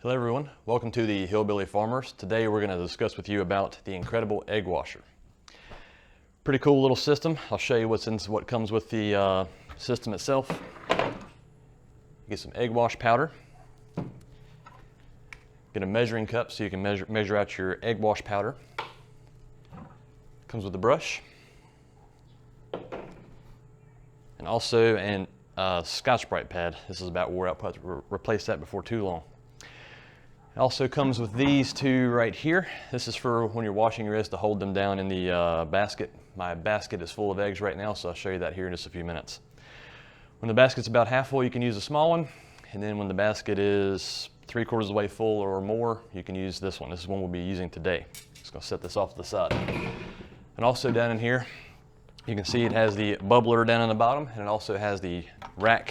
Hello everyone, welcome to the Hillbilly Farmers. Today we're going to discuss with you about the incredible egg washer. Pretty cool little system. I'll show you what comes with the system itself. You get some egg wash powder. Get a measuring cup so you can measure out your egg wash powder. Comes with a brush. And also a Scotch-Brite pad. This is about wore out. Replace that before too long. It also comes with these two right here. This is for when you're washing your eggs to hold them down in the basket. My basket is full of eggs right now, so I'll show you that here in just a few minutes. When the basket's about half full, you can use a small one. And then when the basket is 3/4 of the way full or more, you can use this one. This is one we'll be using today. Just gonna set this off to the side. And also down in here, you can see it has the bubbler down on the bottom, and it also has the rack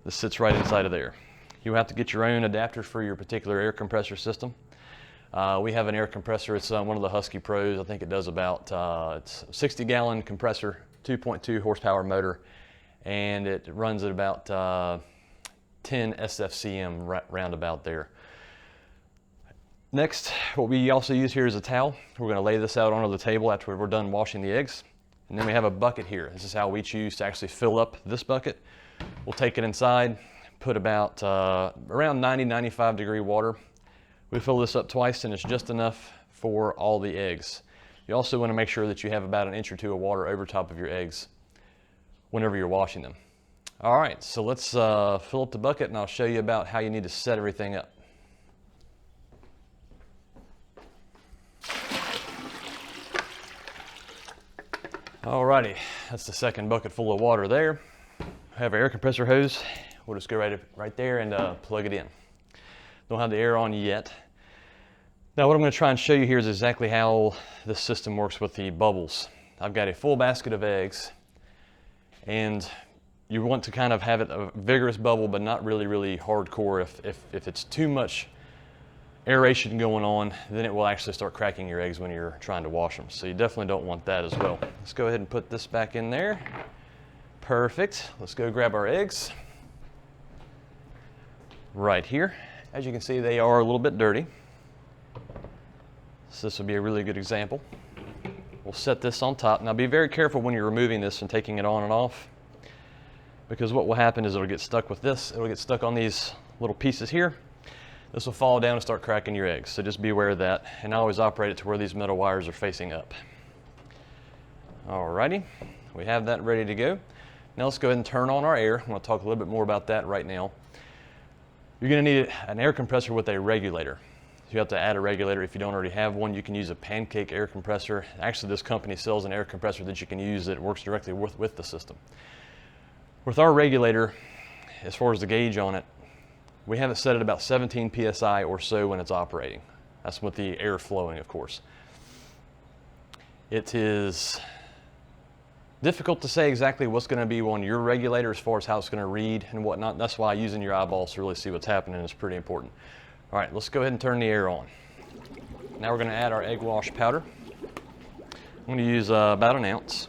that sits right inside of there. You have to get your own adapter for your particular air compressor system. We have an air compressor. It's one of the Husky Pros. I think it does about, it's a 60-gallon compressor, 2.2 horsepower motor, and it runs at about 10 SFCM round about there. Next, what we also use here is a towel. We're going to lay this out onto the table after we're done washing the eggs. And then we have a bucket here. This is how we choose to actually fill up this bucket. We'll take it inside, put about around 90-95 degree water. We fill this up twice and it's just enough for all the eggs. You also want to make sure that you have about 1 inch or 2 of water over top of your eggs whenever you're washing them. All right, so let's fill up the bucket and I'll show you about how you need to set everything up. Alrighty, that's the second bucket full of water there. We have our air compressor hose. We'll just go right there and plug it in. Don't have the air on yet. Now what I'm going to try and show you here is exactly how this system works with the bubbles. I've got a full basket of eggs, and you want to kind of have it a vigorous bubble, but not really hardcore. If it's too much aeration going on, then it will actually start cracking your eggs when you're trying to wash them. So you definitely don't want that as well. Let's go ahead and put this back in there. Perfect. Let's go grab our eggs. Right here. As you can see, they are a little bit dirty. So this will be a really good example. We'll set this on top. Now be very careful when you're removing this and taking it on and off, because what will happen is it'll get stuck with this. It'll get stuck on these little pieces here. This will fall down and start cracking your eggs. So just be aware of that. And I always operate it to where these metal wires are facing up. Alrighty, we have that ready to go. Now let's go ahead and turn on our air. I'm going to talk a little bit more about that right now. You're going to need an air compressor with a regulator. So you have to add a regulator. If you don't already have one, you can use a Pancake air compressor. Actually, this company sells an air compressor that you can use that works directly with the system. With our regulator, as far as the gauge on it, we have it set at about 17 PSI or so when it's operating. That's with the air flowing, of course. It is difficult to say exactly what's going to be on your regulator as far as how it's going to read and whatnot. That's why using your eyeballs to really see what's happening is pretty important. All right, let's go ahead and turn the air on. Now we're going to add our egg wash powder. I'm going to use about 1 ounce.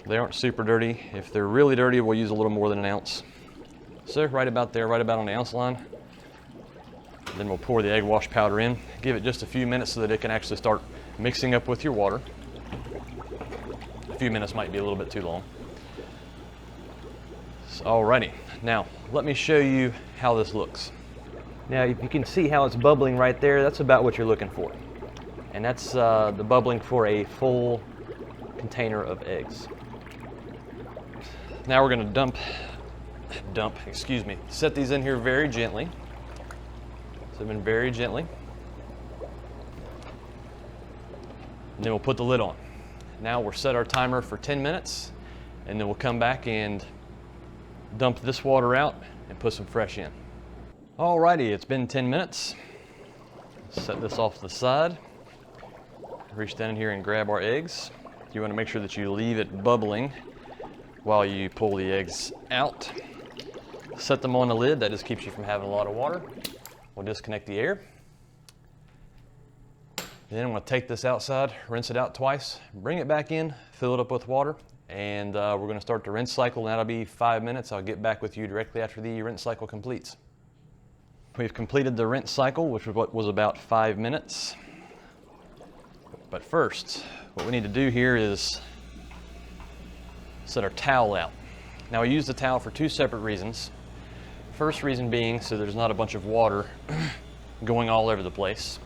They aren't super dirty. If they're really dirty, we'll use a little more than 1 ounce. So right about there, right about on the ounce line. Then we'll pour the egg wash powder in. Give it just a few minutes so that it can actually start mixing up with your water. A few minutes might be a little bit too long. Alrighty, now let me show you how this looks. Now if you can see how it's bubbling right there, that's about what you're looking for. And that's the bubbling for a full container of eggs. Now we're going to set these in here very gently. Set them in very gently. And then we'll put the lid on. Now we'll set our timer for 10 minutes, and then we'll come back and dump this water out and put some fresh in. Alrighty, it's been 10 minutes. Set this off to the side. Reach down here and grab our eggs. You want to make sure that you leave it bubbling while you pull the eggs out. Set them on the lid. That just keeps you from having a lot of water. We'll disconnect the air. Then I'm going to take this outside, rinse it out twice, bring it back in, fill it up with water, and we're going to start the rinse cycle, and that'll be 5 minutes. I'll get back with you directly after the rinse cycle completes. We've completed the rinse cycle, which was about 5 minutes. But first, what we need to do here is set our towel out. Now, we use the towel for 2 separate reasons. First reason being so there's not a bunch of water going all over the place.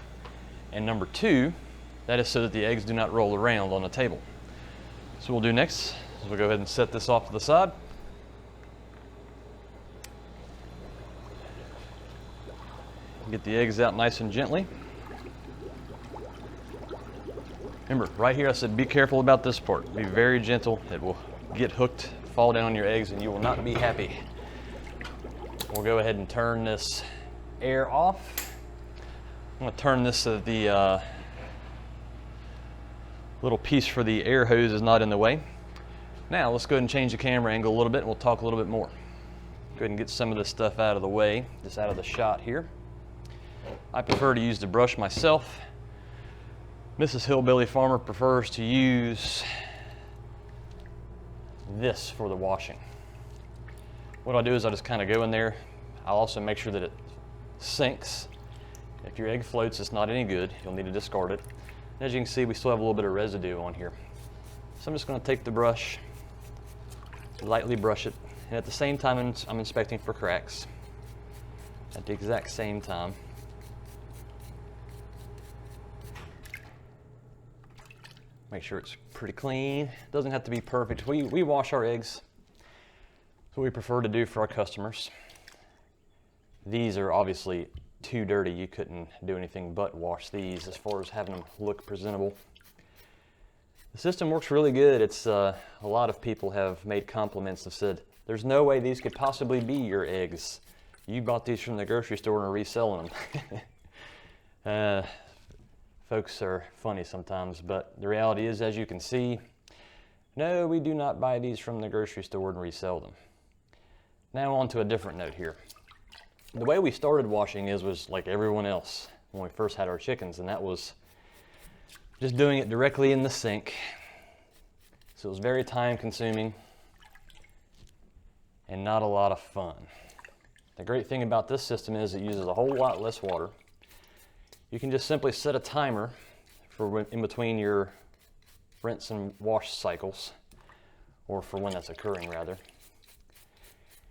And number 2, that is so that the eggs do not roll around on the table. So what we'll do next is we'll go ahead and set this off to the side. Get the eggs out nice and gently. Remember, right here I said be careful about this part. Be very gentle. It will get hooked, fall down on your eggs, and you will not be happy. We'll go ahead and turn this air off. I'm going to turn this so that the little piece for the air hose is not in the way. Now let's go ahead and change the camera angle a little bit, and we'll talk a little bit more. Go ahead and get some of this stuff out of the way, just out of the shot here. I prefer to use the brush myself. Mrs. Hillbilly Farmer prefers to use this for the washing. What I'll do is I'll just kind of go in there. I'll also make sure that it sinks. If your egg floats, it's not any good. You'll need to discard it. And as you can see, we still have a little bit of residue on here. So I'm just going to take the brush, lightly brush it, and at the same time I'm inspecting for cracks. At the exact same time. Make sure it's pretty clean. Doesn't have to be perfect. We wash our eggs. That's what we prefer to do for our customers. These are obviously too dirty. You couldn't do anything but wash these as far as having them look presentable. The system works really good. It's a lot of people have made compliments and said, there's no way these could possibly be your eggs. You bought these from the grocery store and are reselling them. Folks are funny sometimes, but the reality is, as you can see, no, we do not buy these from the grocery store and resell them. Now on to a different note here. The way we started washing was like everyone else when we first had our chickens, and that was just doing it directly in the sink. So it was very time consuming and not a lot of fun. The great thing about this system is it uses a whole lot less water. You can just simply set a timer for in between your rinse and wash cycles, or for when that's occurring rather.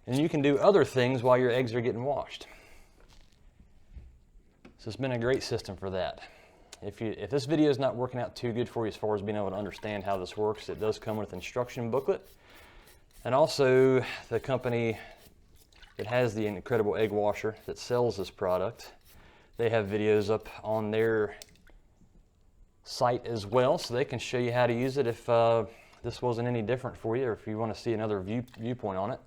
And you can do other things while your eggs are getting washed. So it's been a great system for that. If this video is not working out too good for you as far as being able to understand how this works, it does come with an instruction booklet. And also the company that has the Incredible Egg Washer that sells this product, they have videos up on their site as well, so they can show you how to use it if this wasn't any different for you, or if you want to see another viewpoint on it.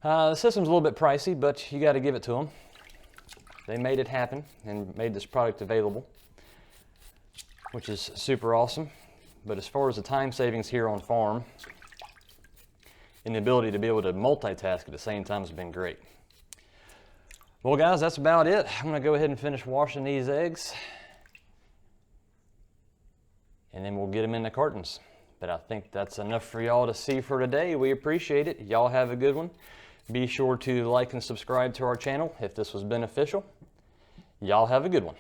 The system's a little bit pricey, but you got to give it to them. They made it happen and made this product available, which is super awesome. But as far as the time savings here on farm and the ability to be able to multitask at the same time has been great. Well guys, that's about it. I'm gonna go ahead and finish washing these eggs, and then we'll get them in the cartons. But I think that's enough for y'all to see for today. We appreciate it. Y'all have a good one. Be sure to like and subscribe to our channel if this was beneficial. Y'all have a good one.